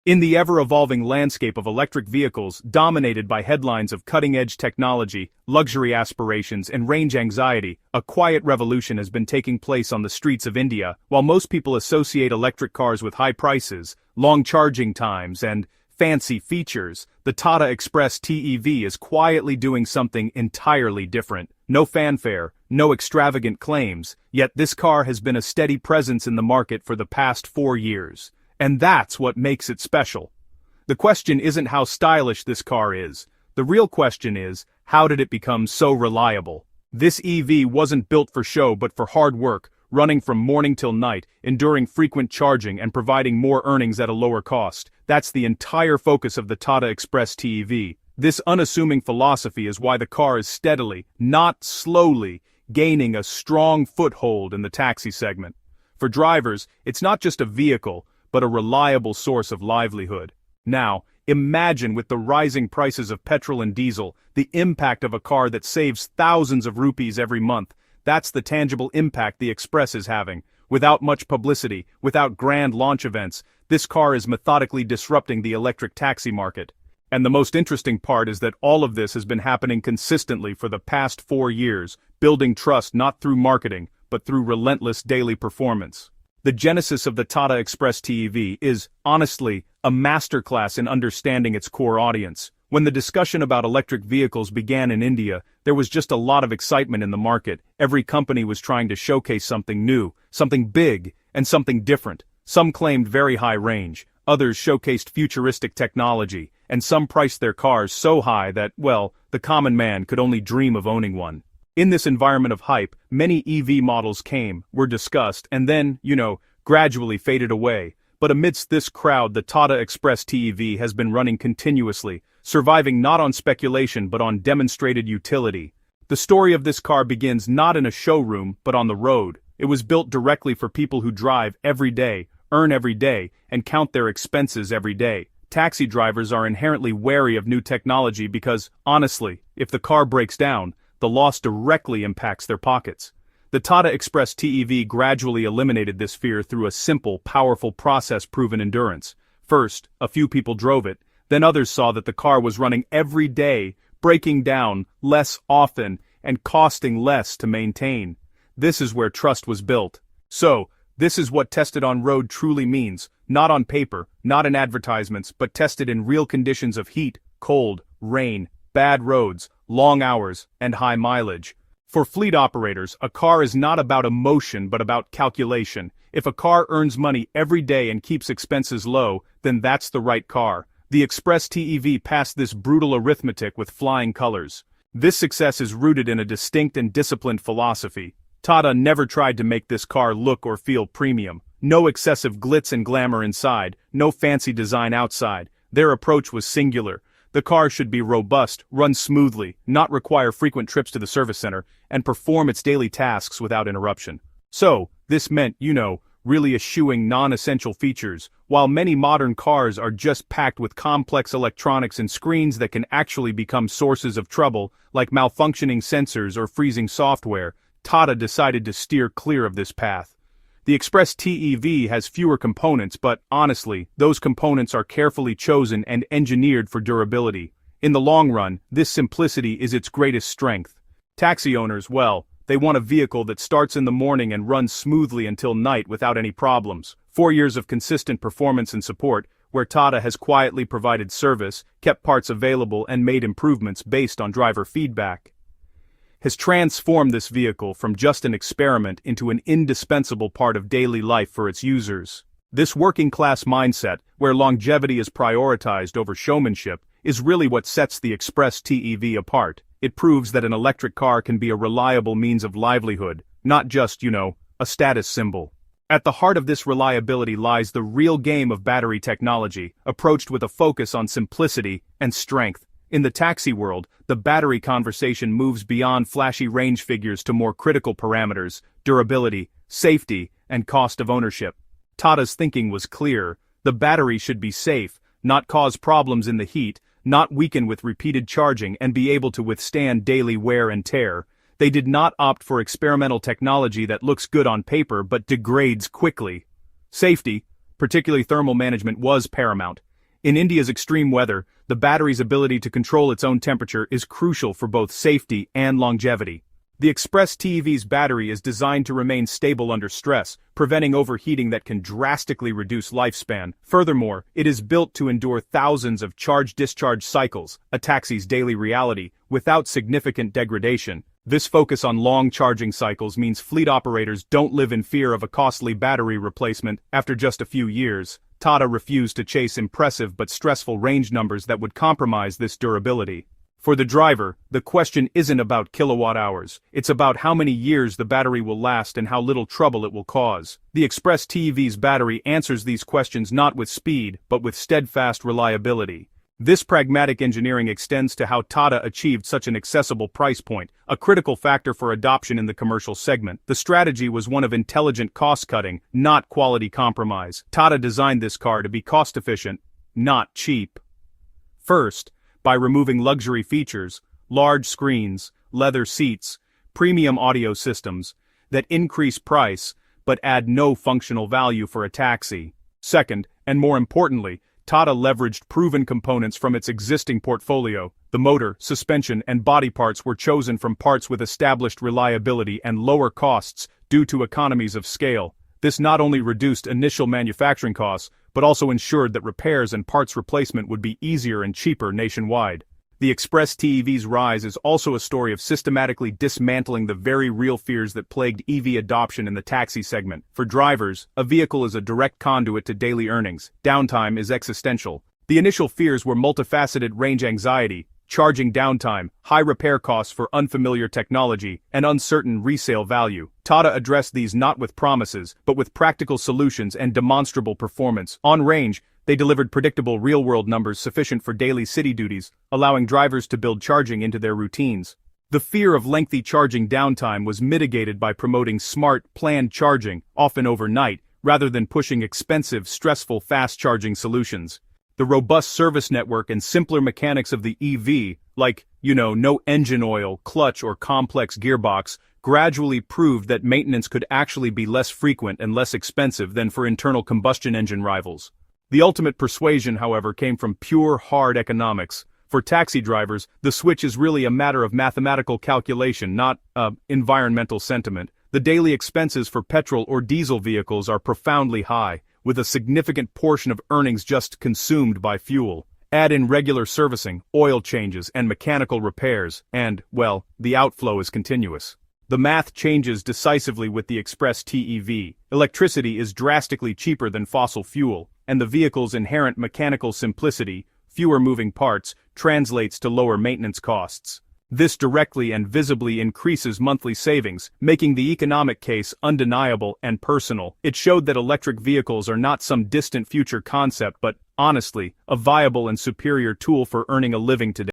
In the ever-evolving landscape of electric vehicles dominated by headlines of cutting-edge technology, luxury aspirations, and range anxiety, a quiet revolution has been taking place on the streets of India. While most people associate electric cars with high prices, long charging times, and fancy features, the Tata Xpres-T EV is quietly doing something entirely different. No fanfare, no extravagant claims, yet this car has been a steady presence in the market for the past 4 years. And that's what makes it special. The question isn't how stylish this car is. The real question is, how did it become so reliable? This EV wasn't built for show but for hard work, running from morning till night, enduring frequent charging and providing more earnings at a lower cost. That's the entire focus of the Tata Xpres-T EV. This unassuming philosophy is why the car is steadily, not slowly, gaining a strong foothold in the taxi segment. For drivers, it's not just a vehicle, but a reliable source of livelihood. Now, imagine with the rising prices of petrol and diesel, the impact of a car that saves thousands of rupees every month. That's the tangible impact the Express is having. Without much publicity, without grand launch events, this car is methodically disrupting the electric taxi market. And the most interesting part is that all of this has been happening consistently for the past 4 years, building trust not through marketing, but through relentless daily performance. The genesis of the Tata Xpres-T EV is, honestly, a masterclass in understanding its core audience. When the discussion about electric vehicles began in India, there was just a lot of excitement in the market. Every company was trying to showcase something new, something big, and something different. Some claimed very high range, others showcased futuristic technology, and some priced their cars so high that, well, the common man could only dream of owning one. In this environment of hype, many EV models came, were discussed, and then, gradually faded away. But amidst this crowd, the Tata Xpres-T EV has been running continuously, surviving not on speculation but on demonstrated utility. The story of this car begins not in a showroom but on the road. It was built directly for people who drive every day, earn every day, and count their expenses every day. Taxi drivers are inherently wary of new technology because, honestly, if the car breaks down, the loss directly impacts their pockets. The Tata Xpres-T EV gradually eliminated this fear through a simple, powerful process-proven endurance. First, a few people drove it, then others saw that the car was running every day, breaking down less often, and costing less to maintain. This is where trust was built. So, this is what tested on road truly means, not on paper, not in advertisements, but tested in real conditions of heat, cold, rain, bad roads, long hours, and high mileage. For fleet operators, a car is not about emotion but about calculation. If a car earns money every day and keeps expenses low, then that's the right car. The Xpres-T EV passed this brutal arithmetic with flying colors. This success is rooted in a distinct and disciplined philosophy. Tata never tried to make this car look or feel premium. No excessive glitz and glamour inside, no fancy design outside. Their approach was singular. The car should be robust, run smoothly, not require frequent trips to the service center, and perform its daily tasks without interruption. So, this meant, really eschewing non-essential features, while many modern cars are just packed with complex electronics and screens that can actually become sources of trouble, like malfunctioning sensors or freezing software. Tata decided to steer clear of this path. The Xpres-T EV has fewer components, but honestly, those components are carefully chosen and engineered for durability. In the long run, this simplicity is its greatest strength. Taxi owners, well, they want a vehicle that starts in the morning and runs smoothly until night without any problems. 4 years of consistent performance and support, where Tata has quietly provided service, kept parts available, and made improvements based on driver feedback, has transformed this vehicle from just an experiment into an indispensable part of daily life for its users. This working-class mindset, where longevity is prioritized over showmanship, is really what sets the Xpres-T EV apart. It proves that an electric car can be a reliable means of livelihood, not just, a status symbol. At the heart of this reliability lies the real game of battery technology, approached with a focus on simplicity and strength. In the taxi world, the battery conversation moves beyond flashy range figures to more critical parameters: durability, safety, and cost of ownership. Tata's thinking was clear. The battery should be safe, not cause problems in the heat, not weaken with repeated charging, and be able to withstand daily wear and tear. They did not opt for experimental technology that looks good on paper but degrades quickly. Safety, particularly thermal management, was paramount. In India's extreme weather, the battery's ability to control its own temperature is crucial for both safety and longevity. The Xpres-T EV's battery is designed to remain stable under stress, preventing overheating that can drastically reduce lifespan. Furthermore, it is built to endure thousands of charge-discharge cycles, a taxi's daily reality, without significant degradation. This focus on long charging cycles means fleet operators don't live in fear of a costly battery replacement after just a few years. Tata refused to chase impressive but stressful range numbers that would compromise this durability. For the driver, the question isn't about kilowatt hours, it's about how many years the battery will last and how little trouble it will cause. The Xpres-T EV's battery answers these questions not with speed, but with steadfast reliability. This pragmatic engineering extends to how Tata achieved such an accessible price point, a critical factor for adoption in the commercial segment. The strategy was one of intelligent cost-cutting, not quality compromise. Tata designed this car to be cost-efficient, not cheap. First, by removing luxury features, large screens, leather seats, premium audio systems, that increase price, but add no functional value for a taxi. Second, and more importantly, Tata leveraged proven components from its existing portfolio. The motor, suspension, and body parts were chosen from parts with established reliability and lower costs due to economies of scale. This not only reduced initial manufacturing costs, but also ensured that repairs and parts replacement would be easier and cheaper nationwide. The Xpres-T EV's rise is also a story of systematically dismantling the very real fears that plagued EV adoption in the taxi segment. For drivers, a vehicle is a direct conduit to daily earnings. Downtime is existential. The initial fears were multifaceted: range anxiety, charging downtime, high repair costs for unfamiliar technology, and uncertain resale value. Tata addressed these not with promises, but with practical solutions and demonstrable performance. On range, they delivered predictable real-world numbers sufficient for daily city duties, allowing drivers to build charging into their routines. The fear of lengthy charging downtime was mitigated by promoting smart, planned charging, often overnight, rather than pushing expensive, stressful fast-charging solutions. The robust service network and simpler mechanics of the EV, like, no engine oil, clutch, or complex gearbox, gradually proved that maintenance could actually be less frequent and less expensive than for internal combustion engine rivals. The ultimate persuasion, however, came from pure, hard economics. For taxi drivers, the switch is really a matter of mathematical calculation, not environmental sentiment. The daily expenses for petrol or diesel vehicles are profoundly high, with a significant portion of earnings just consumed by fuel. Add in regular servicing, oil changes, and mechanical repairs, and, well, the outflow is continuous. The math changes decisively with the Xpres-T EV. Electricity is drastically cheaper than fossil fuel, and the vehicle's inherent mechanical simplicity, fewer moving parts, translates to lower maintenance costs. This directly and visibly increases monthly savings, making the economic case undeniable and personal. It showed that electric vehicles are not some distant future concept but, honestly, a viable and superior tool for earning a living today.